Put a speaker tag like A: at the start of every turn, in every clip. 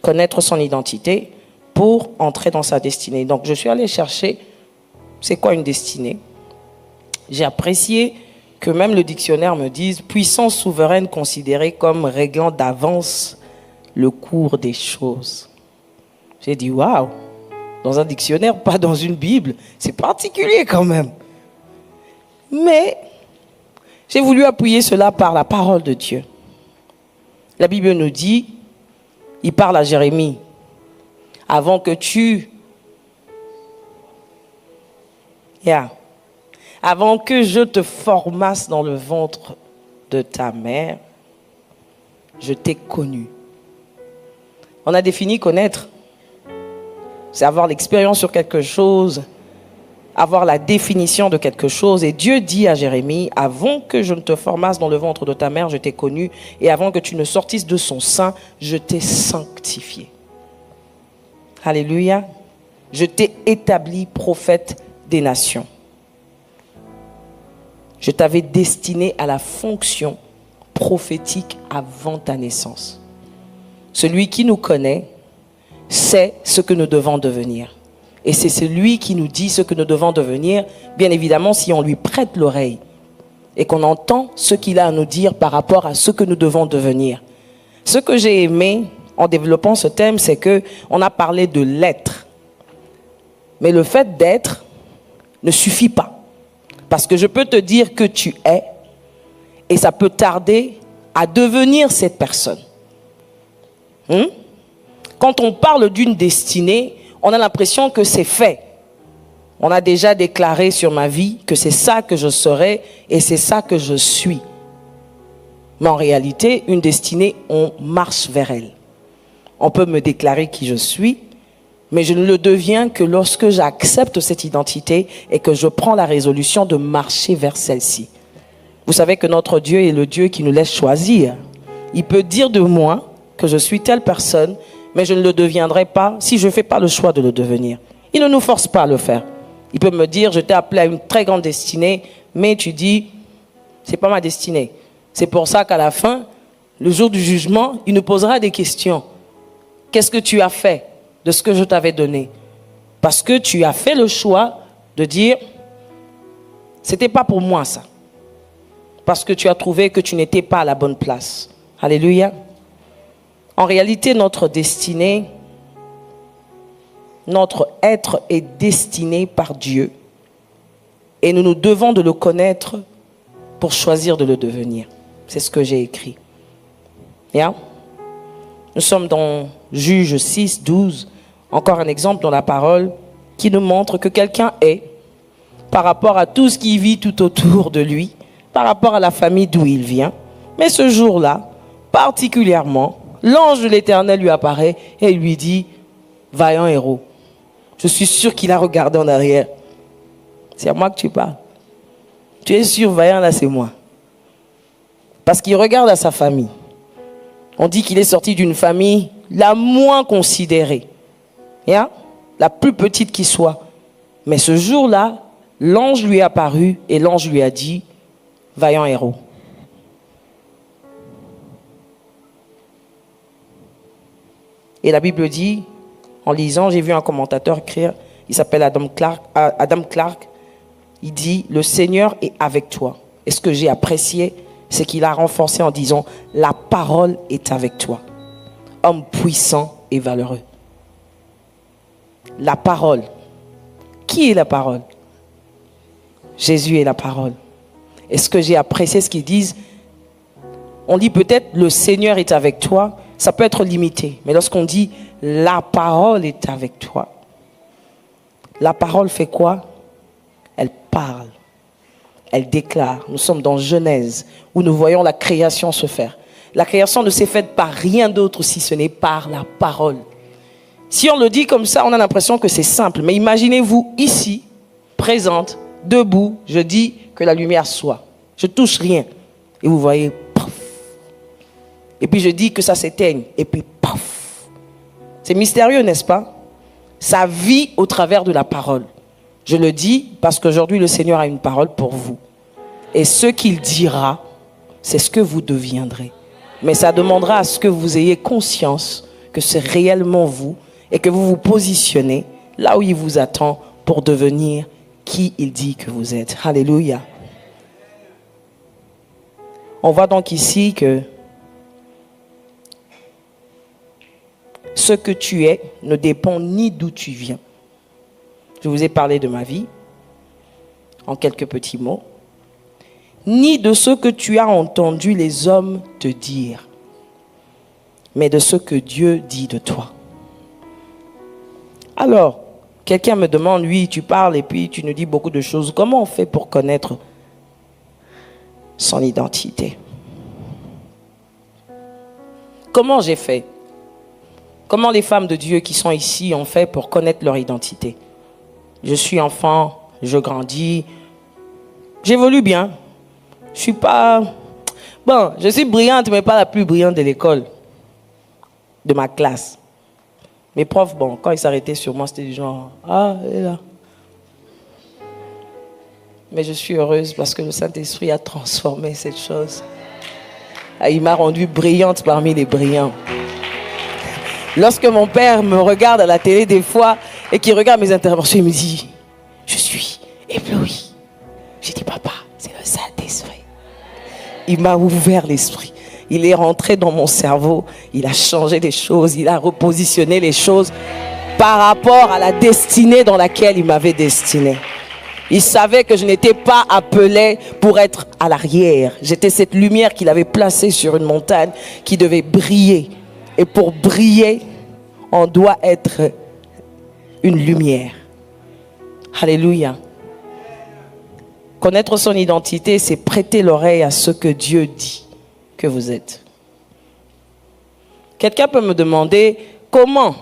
A: connaître son identité pour entrer dans sa destinée. Donc, je suis allé chercher, c'est quoi une destinée? J'ai apprécié que même le dictionnaire me dise « puissance souveraine considérée comme réglant d'avance le cours des choses ». J'ai dit « waouh !» Dans un dictionnaire, pas dans une Bible. C'est particulier quand même. Mais j'ai voulu appuyer cela par la parole de Dieu. La Bible nous dit, il parle à Jérémie, avant que je te formasse dans le ventre de ta mère, je t'ai connu. On a défini connaître. C'est avoir l'expérience sur quelque chose, avoir la définition de quelque chose. Et Dieu dit à Jérémie, avant que je ne te formasse dans le ventre de ta mère, je t'ai connu. Et avant que tu ne sortisses de son sein, je t'ai sanctifié. Alléluia. Je t'ai établi prophète des nations. Je t'avais destiné à la fonction prophétique avant ta naissance. Celui qui nous connaît sait ce que nous devons devenir. Et c'est celui qui nous dit ce que nous devons devenir, bien évidemment, si on lui prête l'oreille et qu'on entend ce qu'il a à nous dire par rapport à ce que nous devons devenir. Ce que j'ai aimé en développant ce thème, c'est qu'on a parlé de l'être. Mais le fait d'être ne suffit pas. Parce que je peux te dire que tu es, et ça peut tarder à devenir cette personne. Quand on parle d'une destinée, on a l'impression que c'est fait. On a déjà déclaré sur ma vie que c'est ça que je serai et c'est ça que je suis. Mais en réalité, une destinée, on marche vers elle. On peut me déclarer qui je suis, mais je ne le deviens que lorsque j'accepte cette identité et que je prends la résolution de marcher vers celle-ci. Vous savez que notre Dieu est le Dieu qui nous laisse choisir. Il peut dire de moi que je suis telle personne, mais je ne le deviendrai pas si je ne fais pas le choix de le devenir. Il ne nous force pas à le faire. Il peut me dire, je t'ai appelé à une très grande destinée, mais tu dis, c'est pas ma destinée. C'est pour ça qu'à la fin, le jour du jugement, il nous posera des questions. Qu'est-ce que tu as fait de ce que je t'avais donné? Parce que tu as fait le choix de dire, c'était pas pour moi ça. Parce que tu as trouvé que tu n'étais pas à la bonne place. Alléluia. En réalité, notre destinée, notre être est destiné par Dieu. Et nous nous devons de le connaître pour choisir de le devenir. C'est ce que j'ai écrit. Yeah? Nous sommes dans Juge 6, 12. Encore un exemple dans la parole qui nous montre que quelqu'un est, par rapport à tout ce qui vit tout autour de lui, par rapport à la famille d'où il vient. Mais ce jour-là, particulièrement, l'ange de l'Éternel lui apparaît et lui dit, vaillant héros. Je suis sûr qu'il a regardé en arrière. C'est à moi que tu parles. Tu es sûr, vaillant, là, c'est moi. Parce qu'il regarde à sa famille. On dit qu'il est sorti d'une famille la moins considérée. Yeah? La plus petite qui soit. Mais ce jour-là, l'ange lui est apparu et l'ange lui a dit, vaillant héros. Et la Bible dit, en lisant, j'ai vu un commentateur écrire, il s'appelle Adam Clark, il dit, le Seigneur est avec toi. Et ce que j'ai apprécié, c'est qu'il a renforcé en disant, la parole est avec toi. Homme puissant et valeureux. La parole. Qui est la parole? Jésus est la parole. Et ce que j'ai apprécié, ce qu'ils disent, on dit peut-être le Seigneur est avec toi, ça peut être limité. Mais lorsqu'on dit la parole est avec toi, la parole fait quoi? Elle parle. Elle déclare. Nous sommes dans Genèse où nous voyons la création se faire. La création ne s'est faite par rien d'autre si ce n'est par la parole. Si on le dit comme ça, on a l'impression que c'est simple. Mais imaginez-vous ici, présente, debout, je dis que la lumière soit. Je touche rien. Et vous voyez, paf. Et puis je dis que ça s'éteigne. Et puis paf. C'est mystérieux, n'est-ce pas? Ça vit au travers de la parole. Je le dis parce qu'aujourd'hui le Seigneur a une parole pour vous. Et ce qu'il dira, c'est ce que vous deviendrez. Mais ça demandera à ce que vous ayez conscience que c'est réellement vous et que vous vous positionnez là où il vous attend pour devenir qui il dit que vous êtes. Alléluia. On voit donc ici que ce que tu es ne dépend ni d'où tu viens. Je vous ai parlé de ma vie en quelques petits mots, ni de ce que tu as entendu les hommes te dire, mais de ce que Dieu dit de toi. Alors, quelqu'un me demande, oui, tu parles et puis tu nous dis beaucoup de choses. Comment on fait pour connaître son identité? Comment j'ai fait? Comment les femmes de Dieu qui sont ici ont fait pour connaître leur identité? Je suis enfant, je grandis, j'évolue bien. Je suis pas... Bon, je suis brillante, mais pas la plus brillante de l'école, de ma classe. Mes profs, bon, quand ils s'arrêtaient sur moi, c'était du genre, ah, elle est là. Mais je suis heureuse parce que le Saint-Esprit a transformé cette chose. Il m'a rendue brillante parmi les brillants. Lorsque mon père me regarde à la télé des fois et qu'il regarde mes interventions, il me dit, je suis ébloui. J'ai dit, papa, c'est le Saint-Esprit. Il m'a ouvert l'esprit. Il est rentré dans mon cerveau. Il a changé les choses. Il a repositionné les choses par rapport à la destinée dans laquelle il m'avait destiné. Il savait que je n'étais pas appelé pour être à l'arrière. J'étais cette lumière qu'il avait placée sur une montagne qui devait briller. Et pour briller, on doit être une lumière. Alléluia. Connaître son identité, c'est prêter l'oreille à ce que Dieu dit que vous êtes. Quelqu'un peut me demander comment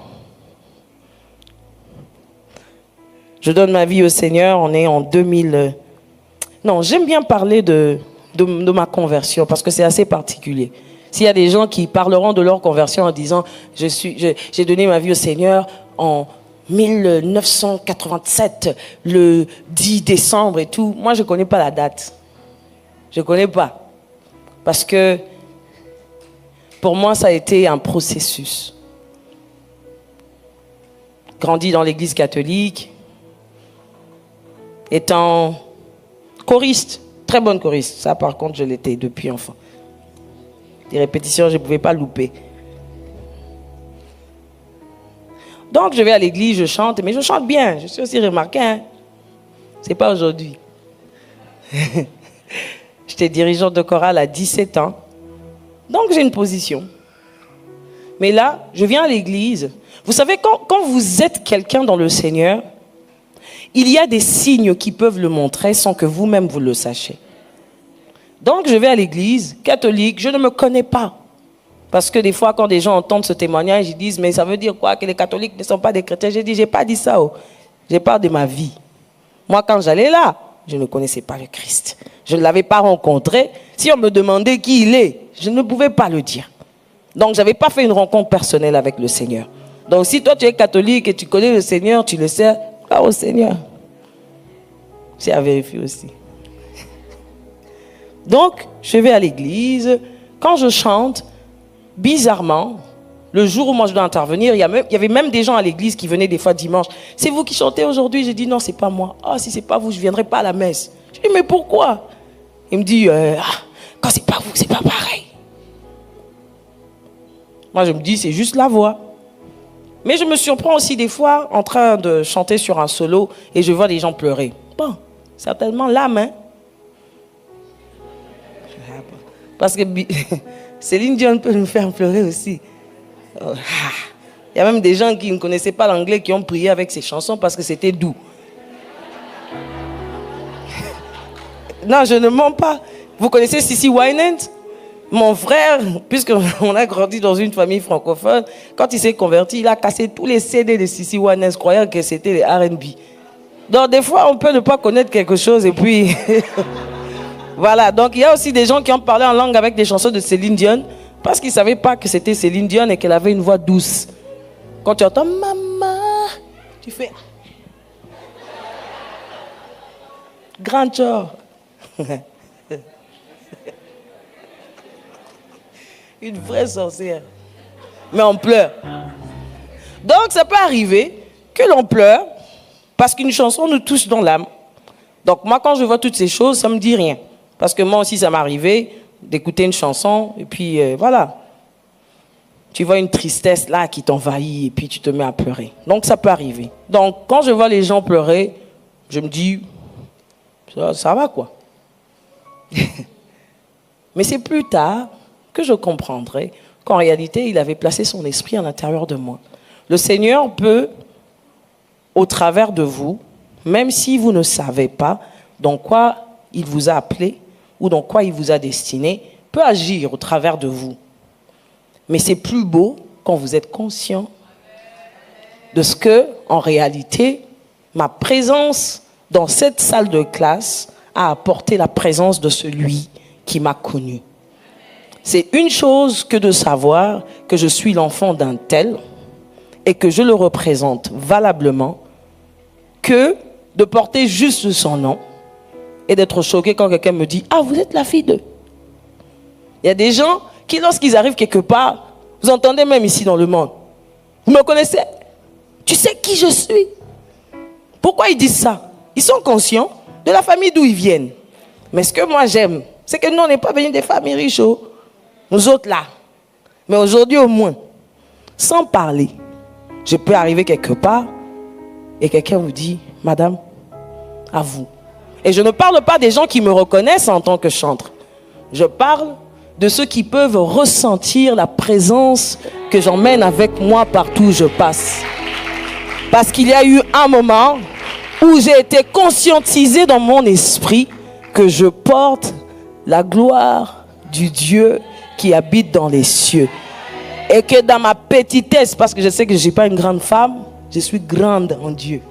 A: je donne ma vie au Seigneur. On est en 2000. Non, j'aime bien parler de ma conversion parce que c'est assez particulier. S'il y a des gens qui parleront de leur conversion en disant j'ai donné ma vie au Seigneur en 1987, le 10 décembre et tout. Moi, je ne connais pas la date. Je ne connais pas. Parce que pour moi, ça a été un processus. Grandi dans l'église catholique, étant choriste, très bonne choriste. Ça, par contre, je l'étais depuis enfant. Des répétitions, je ne pouvais pas louper. Donc, je vais à l'église, je chante, mais je chante bien. Je suis aussi remarqué. Hein? Ce n'est pas aujourd'hui. J'étais dirigeante de chorale à 17 ans. Donc, j'ai une position. Mais là, je viens à l'église. Vous savez, quand vous êtes quelqu'un dans le Seigneur, il y a des signes qui peuvent le montrer sans que vous-même vous le sachiez. Donc, je vais à l'église catholique, je ne me connais pas. Parce que des fois, quand des gens entendent ce témoignage, ils disent, mais ça veut dire quoi? Que les catholiques ne sont pas des chrétiens? J'ai dit, je n'ai pas dit ça. Oh. Je parle de ma vie. Moi, quand j'allais là, je ne connaissais pas le Christ. Je ne l'avais pas rencontré. Si on me demandait qui il est, je ne pouvais pas le dire. Donc, je n'avais pas fait une rencontre personnelle avec le Seigneur. Donc, si toi, tu es catholique et tu connais le Seigneur, tu le sais, va au Seigneur. J'ai à vérifier aussi. Donc, je vais à l'église. Quand je chante, bizarrement, le jour où moi je dois intervenir, il y avait même des gens à l'église qui venaient des fois dimanche. C'est vous qui chantez aujourd'hui? J'ai dit non, c'est pas moi. Ah, si c'est pas vous, je viendrai pas à la messe. Je dis mais pourquoi? Il me dit quand c'est pas vous, c'est pas pareil. Moi je me dis c'est juste la voix. Mais je me surprends aussi des fois en train de chanter sur un solo et je vois des gens pleurer. Bon, certainement l'âme, hein. Parce que Céline Dion peut nous faire pleurer aussi. Il y a même des gens qui ne connaissaient pas l'anglais qui ont prié avec ces chansons parce que c'était doux. Non, je ne mens pas. Vous connaissez Cissy Winans? Mon frère, puisqu'on a grandi dans une famille francophone, quand il s'est converti, il a cassé tous les CD de Cissy Winans, croyant que c'était les R&B. Donc des fois, on peut ne pas connaître quelque chose et puis... Voilà, donc il y a aussi des gens qui ont parlé en langue avec des chansons de Céline Dion parce qu'ils ne savaient pas que c'était Céline Dion et qu'elle avait une voix douce. Quand tu entends maman, tu fais grand genre. Une vraie sorcière. mais on pleure. Donc, ça peut arriver que l'on pleure parce qu'une chanson nous touche dans l'âme. Donc, moi, quand je vois toutes ces choses, ça ne me dit rien. Parce que moi aussi, ça m'est arrivé d'écouter une chanson et puis voilà. Tu vois une tristesse là qui t'envahit et puis tu te mets à pleurer. Donc, ça peut arriver. Donc, quand je vois les gens pleurer, je me dis, ça va quoi. Mais c'est plus tard que je comprendrai qu'en réalité, il avait placé son esprit à l'intérieur de moi. Le Seigneur peut, au travers de vous, même si vous ne savez pas dans quoi il vous a appelé ou dans quoi il vous a destiné, peut agir au travers de vous. Mais c'est plus beau quand vous êtes conscient de ce que, en réalité, ma présence dans cette salle de classe a apporté la présence de celui qui m'a connu. C'est une chose que de savoir que je suis l'enfant d'un tel et que je le représente valablement, que de porter juste son nom et d'être choqué quand quelqu'un me dit « Ah, vous êtes la fille de... » Il y a des gens qui, lorsqu'ils arrivent quelque part, vous entendez même ici dans le monde, vous me connaissez? Tu sais qui je suis? Pourquoi ils disent ça? Ils sont conscients de la famille d'où ils viennent. Mais ce que moi j'aime, c'est que nous, on n'est pas venus des familles riches, nous autres là. Mais aujourd'hui au moins, sans parler, je peux arriver quelque part et quelqu'un vous dit, madame, à vous. Et je ne parle pas des gens qui me reconnaissent en tant que chantre. Je parle de ceux qui peuvent ressentir la présence que j'emmène avec moi partout où je passe. Parce qu'il y a eu un moment où j'ai été conscientisé dans mon esprit que je porte la gloire du Dieu qui habite dans les cieux. Et que dans ma petitesse, parce que je sais que je ne suis pas une grande femme, je suis grande en Dieu.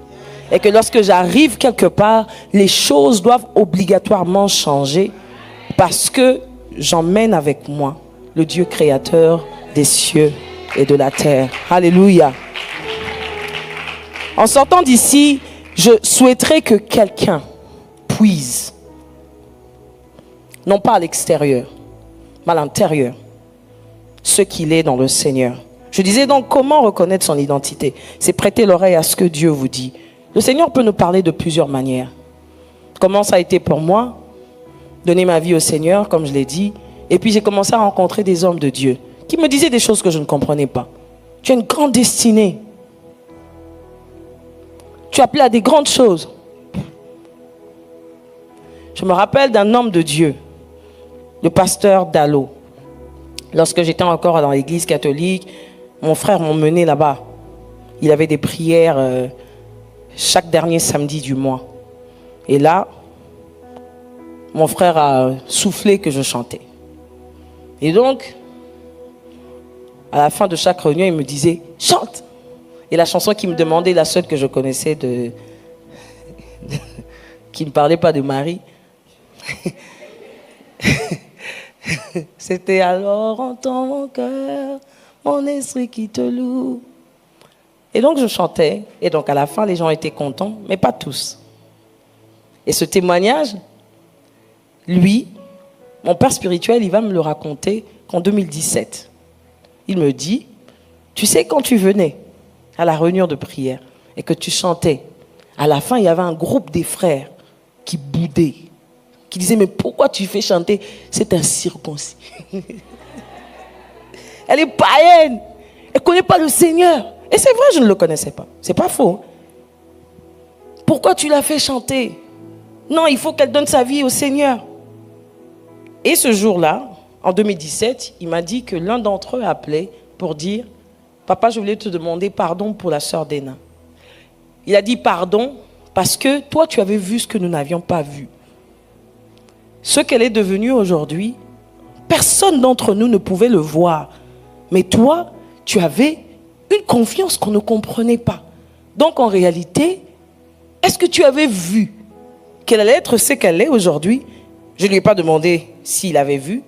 A: Et que lorsque j'arrive quelque part, les choses doivent obligatoirement changer parce que j'emmène avec moi le Dieu créateur des cieux et de la terre. Alléluia. En sortant d'ici, je souhaiterais que quelqu'un puise, non pas à l'extérieur, mais à l'intérieur, ce qu'il est dans le Seigneur. Je disais donc, comment reconnaître son identité? C'est prêter l'oreille à ce que Dieu vous dit. Le Seigneur peut nous parler de plusieurs manières. Comment ça a été pour moi? Donner ma vie au Seigneur, comme je l'ai dit. Et puis j'ai commencé à rencontrer des hommes de Dieu qui me disaient des choses que je ne comprenais pas. Tu as une grande destinée. Tu es appelé à des grandes choses. Je me rappelle d'un homme de Dieu, le pasteur Dallo. Lorsque j'étais encore dans l'église catholique, mon frère m'a emmené là-bas. Il avait des prières chaque dernier samedi du mois. Et là, mon frère a soufflé que je chantais. Et donc, à la fin de chaque réunion, il me disait « Chante !» Et la chanson qu'il me demandait, la seule que je connaissais qui ne parlait pas de Marie, c'était « Alors entends mon cœur, mon esprit qui te loue ». Et donc je chantais, et donc à la fin, les gens étaient contents, mais pas tous. Et ce témoignage, lui, mon père spirituel, il va me le raconter qu'en 2017. Il me dit, tu sais, quand tu venais à la réunion de prière et que tu chantais, à la fin, il y avait un groupe des frères qui boudaient, qui disaient, mais pourquoi tu fais chanter cet incirconcis? Elle est païenne, elle ne connaît pas le Seigneur. Et c'est vrai, je ne le connaissais pas. C'est pas faux. Pourquoi tu l'as fait chanter? Non, il faut qu'elle donne sa vie au Seigneur. Et ce jour-là, en 2017, il m'a dit que l'un d'entre eux a appelé pour dire « Papa, je voulais te demander pardon pour la sœur d'Ena. » Il a dit pardon parce que toi, tu avais vu ce que nous n'avions pas vu. Ce qu'elle est devenue aujourd'hui, personne d'entre nous ne pouvait le voir. Mais toi, tu avais une confiance qu'on ne comprenait pas. Donc en réalité, est-ce que tu avais vu qu'elle allait être ce qu'elle est aujourd'hui? Je ne lui ai pas demandé s'il avait vu,